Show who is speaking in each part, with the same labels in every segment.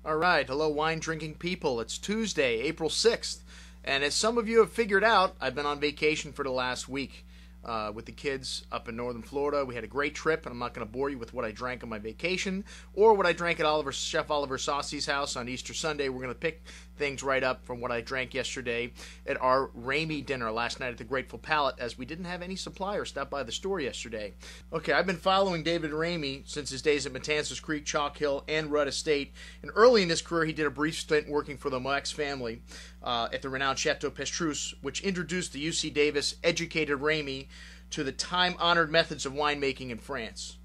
Speaker 1: All right, hello wine drinking people. It's Tuesday, April 6th, and as some of you have figured out, I've been on vacation for the last week with the kids up in northern Florida. We had a great trip, and I'm not going to bore you with what I drank on my vacation or what I drank at Chef Oliver Saucy's house on Easter Sunday. We're going to pick things right up from what I drank yesterday at our Ramey dinner last night at the Grateful Palate, as we didn't have any suppliers stop by the store yesterday. Okay, I've been following David Ramey since his days at Matanzas Creek, Chalk Hill, and Rudd Estate, and early in his career he did a brief stint working for the Moex family at the renowned Chateau Petrus, which introduced the UC Davis educated Ramey to the time-honored methods of winemaking in France.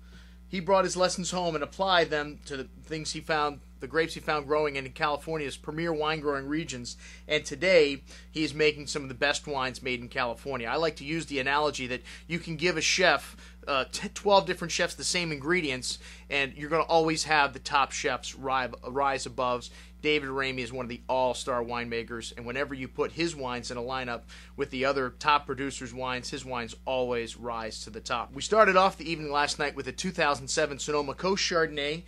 Speaker 1: He brought his lessons home and applied them to the things he found, the grapes he found growing in California's premier wine-growing regions, and today he is making some of the best wines made in California. I like to use the analogy that you can give a chef 12 different chefs the same ingredients, and you're going to always have the top chefs rise above. David Ramey is one of the all-star winemakers, and whenever you put his wines in a lineup with the other top producers' wines, his wines always rise to the top. We started off the evening last night with a 2007 Sonoma Coast Chardonnay,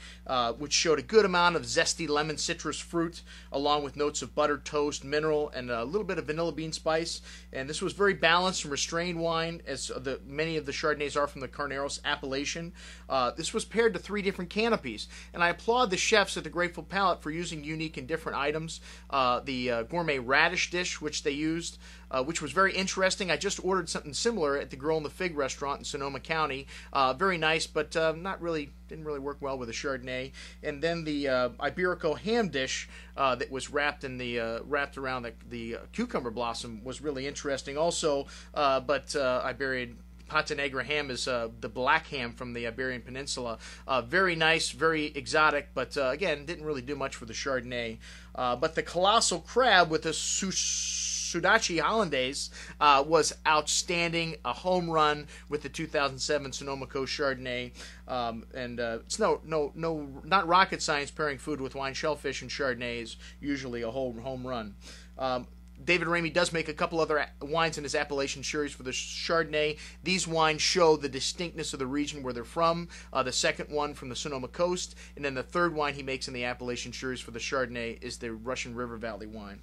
Speaker 1: which showed a good amount of zesty lemon citrus fruit, along with notes of buttered toast, mineral, and a little bit of vanilla bean spice. And this was very balanced and restrained wine, as many of the Chardonnays are from the Carneros appellation. This was paired to 3 different canopies, and I applaud the chefs at the Grateful Palate for using unique and different items. The gourmet radish dish, which they used, which was very interesting. I just ordered something similar at the Grill and the Fig restaurant in Sonoma County. Very nice, but didn't really work well with a Chardonnay. And then the Iberico ham dish that was wrapped around the cucumber blossom was really interesting also. But Iberian Pata Negra ham is the black ham from the Iberian Peninsula. Very nice, very exotic, but again, didn't really do much for the Chardonnay. But the Colossal Crab with the Sudachi Hollandaise was outstanding, a home run with the 2007 Sonoma Coast Chardonnay. It's not rocket science pairing food with wine. Shellfish and Chardonnay is usually a whole home run. David Ramey does make a couple other wines in his appellation series for the Chardonnay. These wines show the distinctness of the region where they're from. The second one from the Sonoma Coast, and then the third wine he makes in the appellation series for the Chardonnay is the Russian River Valley wine.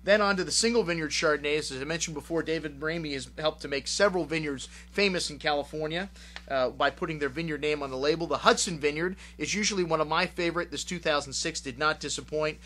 Speaker 1: Then on to the single vineyard Chardonnays. As I mentioned before, David Ramey has helped to make several vineyards famous in California by putting their vineyard name on the label. The Hudson Vineyard is usually one of my favorite. This 2006 did not disappoint.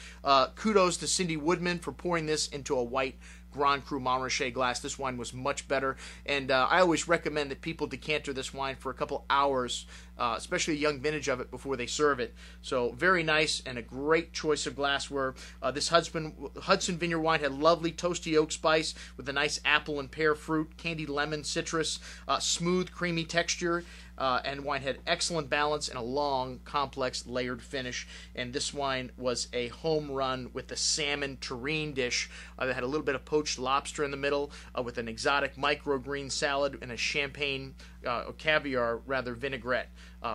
Speaker 1: Kudos to Cindy Woodman for pouring this into a white Grand Cru Montrachet glass. This wine was much better, and I always recommend that people decanter this wine for a couple hours, especially a young vintage of it, before they serve it. So very nice and a great choice of glassware. This Hudson Vineyard wine had lovely toasty oak spice with a nice apple and pear fruit, candied lemon, citrus, smooth, creamy texture. And wine had excellent balance and a long, complex, layered finish. And this wine was a home run with the salmon terrine dish that had a little bit of poached lobster in the middle, with an exotic microgreen salad and a champagne caviar vinaigrette.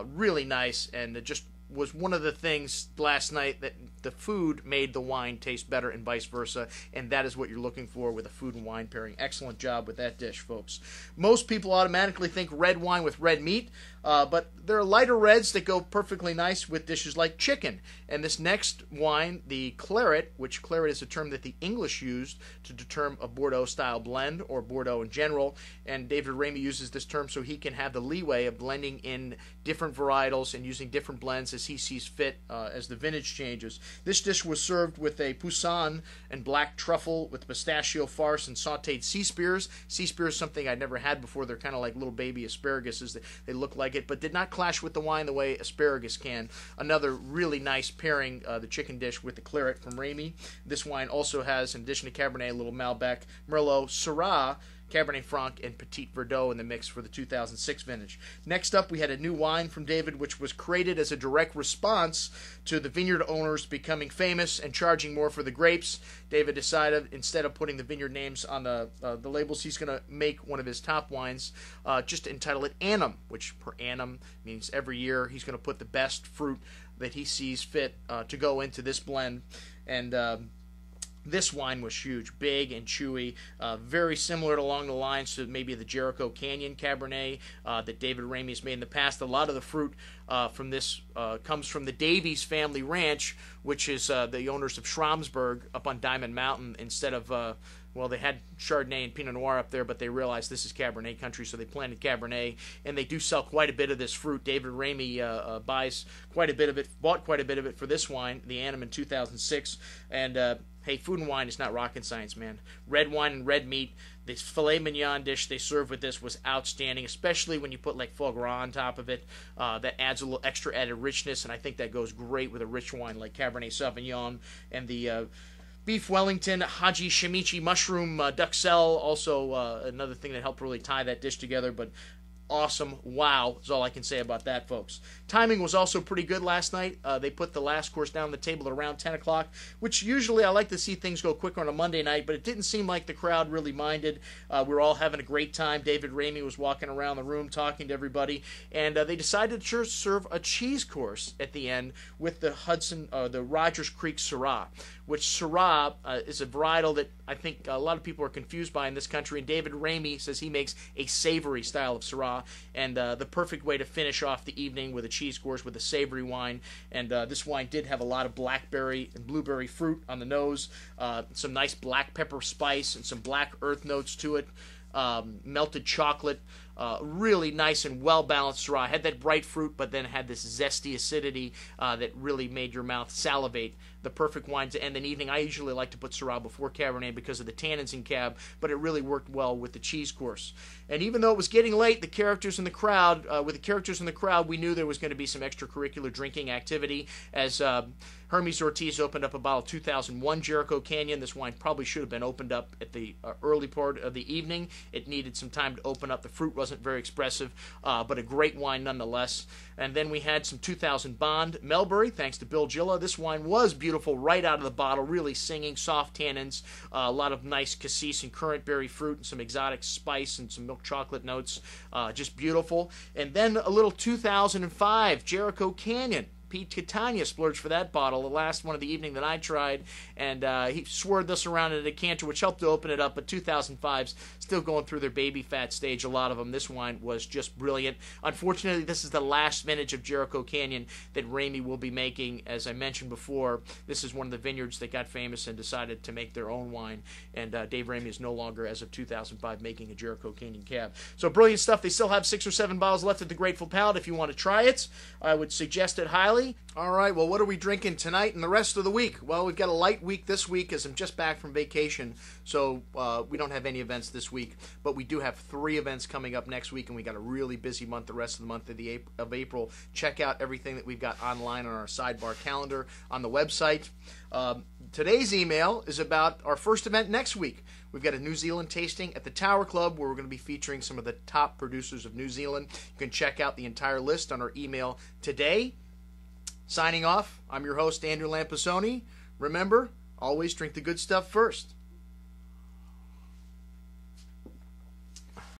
Speaker 1: Really nice, and it just was one of the things last night that the food made the wine taste better and vice versa, and that is what you're looking for with a food and wine pairing. Excellent job with that dish, folks. Most people automatically think red wine with red meat, but there are lighter reds that go perfectly nice with dishes like chicken. And this next wine, the Claret, which Claret is a term that the English used to determine a Bordeaux-style blend, or Bordeaux in general, and David Ramey uses this term so he can have the leeway of blending in different varietals and using different blends as he sees fit as the vintage changes. This dish was served with a poussin and black truffle with pistachio farce and sautéed sea spears. Sea spears is something I'd never had before. They're kind of like little baby asparaguses. They look like it, but did not clash with the wine the way asparagus can. Another really nice pairing, the chicken dish with the Claret from Ramey. This wine also has, in addition to Cabernet, a little Malbec, Merlot, Syrah, Cabernet Franc, and Petit Verdot in the mix for the 2006 vintage. Next up, we had a new wine from David, which was created as a direct response to the vineyard owners becoming famous and charging more for the grapes. David decided, instead of putting the vineyard names on the labels, he's going to make one of his top wines, just entitle it Annum, which per annum means every year he's going to put the best fruit that he sees fit to go into this blend. And This wine was huge, big and chewy, very similar along the lines to maybe the Jericho Canyon Cabernet that David Ramey has made in the past. A lot of the fruit from this comes from the Davies family ranch, which is the owners of Schramsberg up on Diamond Mountain. Instead of, well, they had Chardonnay and Pinot Noir up there, but they realized this is Cabernet country, so they planted Cabernet, and they do sell quite a bit of this fruit. David Ramey buys quite a bit of it, bought quite a bit of it for this wine, the Annam in 2006, and hey, food and wine is not rocket science, man. Red wine and red meat. This filet mignon dish they served with this was outstanding, especially when you put like foie gras on top of it. That adds a little extra added richness, and I think that goes great with a rich wine like Cabernet Sauvignon. And the beef Wellington, Haji Shimichi mushroom duxelle, also another thing that helped really tie that dish together. But awesome. Wow is all I can say about that, folks. Timing was also pretty good last night. They put the last course down on the table at around 10 o'clock, which usually I like to see things go quicker on a Monday night, but it didn't seem like the crowd really minded. We were all having a great time. David Ramey was walking around the room talking to everybody, and they decided to serve a cheese course at the end with the Rogers Creek Syrah, which Syrah is a varietal that I think a lot of people are confused by in this country, and David Ramey says he makes a savory style of Syrah, and the perfect way to finish off the evening with a cheese course with a savory wine. And this wine did have a lot of blackberry and blueberry fruit on the nose, some nice black pepper spice and some black earth notes to it, melted chocolate, really nice and well-balanced Syrah. Had that bright fruit, but then had this zesty acidity that really made your mouth salivate. The perfect wine to end an evening. I usually like to put Syrah before Cabernet because of the tannins in Cab, but it really worked well with the cheese course. And even though it was getting late, with the characters in the crowd, we knew there was going to be some extracurricular drinking activity as Hermes Ortiz opened up a bottle of 2001 Jericho Canyon. This wine probably should have been opened up at the early part of the evening. It needed some time to open up. The fruit wasn't very expressive, but a great wine nonetheless. And then we had some 2000 Bond Melbury, thanks to Bill Gilla. This wine was beautiful right out of the bottle, really singing, soft tannins, a lot of nice cassis and currant berry fruit, and some exotic spice and some milk chocolate notes. Just beautiful. And then a little 2005 Jericho Canyon. Pete Catania splurged for that bottle, the last one of the evening that I tried, and he swirled this around in a decanter, which helped to open it up, but 2005's still going through their baby fat stage, a lot of them. This wine was just brilliant. Unfortunately, this is the last vintage of Jericho Canyon that Ramey will be making. As I mentioned before, this is one of the vineyards that got famous and decided to make their own wine, and Dave Ramey is no longer, as of 2005, making a Jericho Canyon Cab. So brilliant stuff. They still have 6 or 7 bottles left at the Grateful Palate. If you want to try it, I would suggest it highly. All right, well, what are we drinking tonight and the rest of the week? Well, we've got a light week this week as I'm just back from vacation, so we don't have any events this week, but we do have 3 events coming up next week, and we got a really busy month the rest of the month of April. Check out everything that we've got online on our sidebar calendar on the website. Today's email is about our first event next week. We've got a New Zealand tasting at the Tower Club where we're going to be featuring some of the top producers of New Zealand. You can check out the entire list on our email today. Signing off, I'm your host, Andrew Lampisoni. Remember, always drink the good stuff first.